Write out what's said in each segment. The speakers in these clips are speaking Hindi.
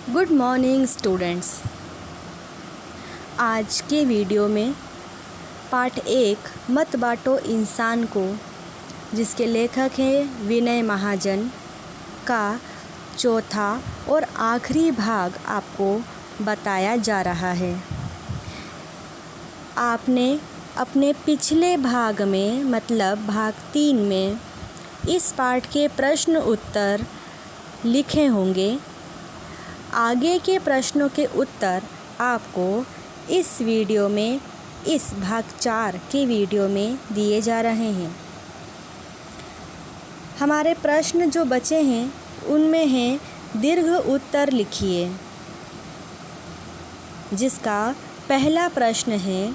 Good morning students. आज के वीडियो में पाठ 1 मत बांटो इंसान को, जिसके लेखक हैं विनय महाजन, का चौथा और आखिरी भाग आपको बताया जा रहा है। आपने अपने पिछले भाग में मतलब भाग 3 में इस पाठ के प्रश्न उत्तर लिखे होंगे। आगे के प्रश्नों के उत्तर आपको इस वीडियो में, इस भाग 4 के वीडियो में दिए जा रहे हैं। हमारे प्रश्न जो बचे हैं उनमें हैं दीर्घ उत्तर लिखिए, जिसका पहला प्रश्न है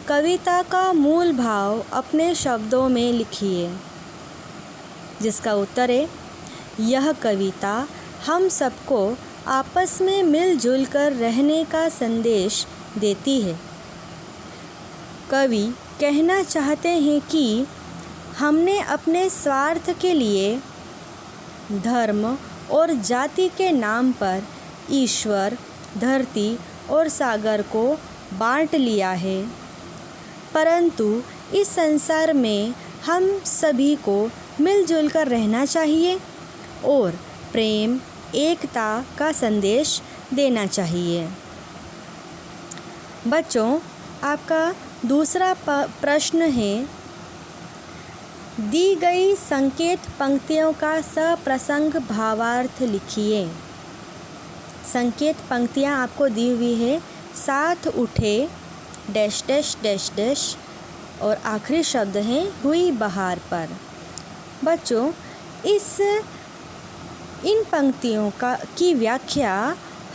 कविता का मूल भाव अपने शब्दों में लिखिए, जिसका उत्तर है यह कविता हम सबको आपस में मिलजुल कर रहने का संदेश देती है। कवि कहना चाहते हैं कि हमने अपने स्वार्थ के लिए धर्म और जाति के नाम पर ईश्वर, धरती और सागर को बांट लिया है, परंतु इस संसार में हम सभी को मिलजुल कर रहना चाहिए और प्रेम, एकता का संदेश देना चाहिए। बच्चों, आपका दूसरा प्रश्न है दी गई संकेत पंक्तियों का सप्रसंग भावार्थ लिखिए। संकेत पंक्तियाँ आपको दी हुई है, साथ उठे डैश डैश डैश डैश और आखिरी शब्द हैं हुई बहार पर। बच्चों, इन पंक्तियों की व्याख्या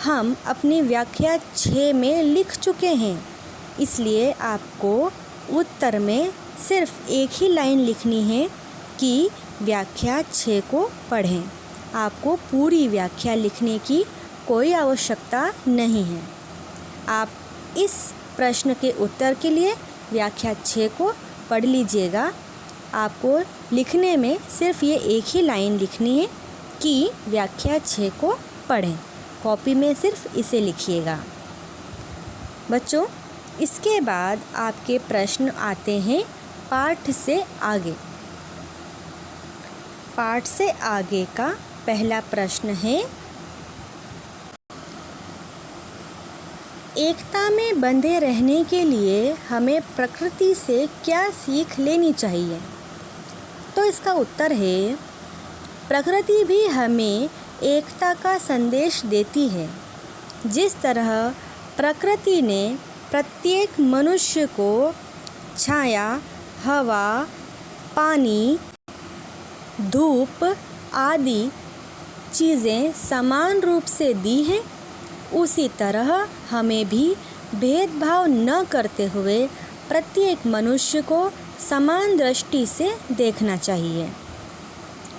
हम अपनी व्याख्या 6 में लिख चुके हैं, इसलिए आपको उत्तर में सिर्फ एक ही लाइन लिखनी है कि व्याख्या 6 को पढ़ें। आपको पूरी व्याख्या लिखने की कोई आवश्यकता नहीं है। आप इस प्रश्न के उत्तर के लिए व्याख्या 6 को पढ़ लीजिएगा। आपको लिखने में सिर्फ ये एक ही लाइन लिखनी है कि व्याख्या 6 को पढ़ें। कॉपी में सिर्फ इसे लिखिएगा। बच्चों, इसके बाद आपके प्रश्न आते हैं पाठ से आगे। पाठ से आगे का पहला प्रश्न है एकता में बंधे रहने के लिए हमें प्रकृति से क्या सीख लेनी चाहिए? तो इसका उत्तर है प्रकृति भी हमें एकता का संदेश देती है। जिस तरह प्रकृति ने प्रत्येक मनुष्य को छाया, हवा, पानी, धूप आदि चीज़ें समान रूप से दी हैं, उसी तरह हमें भी भेदभाव न करते हुए प्रत्येक मनुष्य को समान दृष्टि से देखना चाहिए।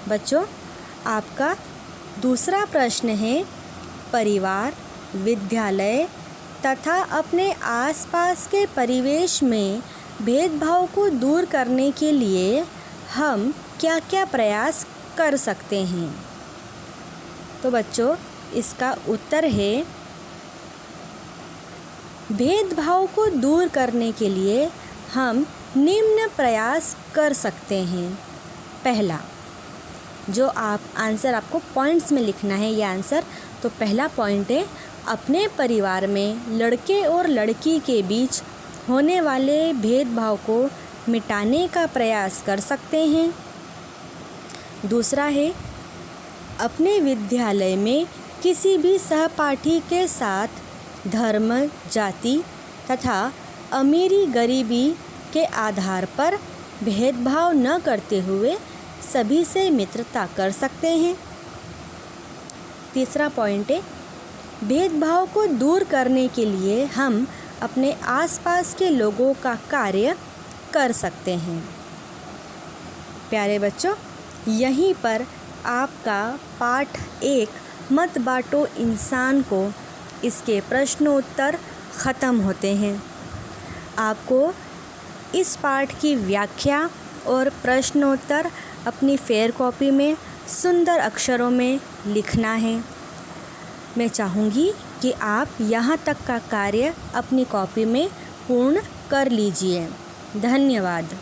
बच्चों, आपका दूसरा प्रश्न है परिवार, विद्यालय तथा अपने आसपास के परिवेश में भेदभाव को दूर करने के लिए हम क्या क्या प्रयास कर सकते हैं? तो बच्चों, इसका उत्तर है भेदभाव को दूर करने के लिए हम निम्न प्रयास कर सकते हैं। पहला, जो आप आंसर आपको पॉइंट्स में लिखना है ये आंसर, तो पहला पॉइंट है अपने परिवार में लड़के और लड़की के बीच होने वाले भेदभाव को मिटाने का प्रयास कर सकते हैं। दूसरा है अपने विद्यालय में किसी भी सहपाठी के साथ धर्म, जाति तथा अमीरी गरीबी के आधार पर भेदभाव न करते हुए सभी से मित्रता कर सकते हैं। तीसरा पॉइंट है भेदभाव को दूर करने के लिए हम अपने आसपास के लोगों का कार्य कर सकते हैं। प्यारे बच्चों, यहीं पर आपका पाठ 1 मत बांटो इंसान को, इसके प्रश्नोत्तर ख़त्म होते हैं। आपको इस पाठ की व्याख्या और प्रश्नोत्तर अपनी फेयर कॉपी में सुंदर अक्षरों में लिखना है। मैं चाहूँगी कि आप यहाँ तक का कार्य अपनी कॉपी में पूर्ण कर लीजिए। धन्यवाद।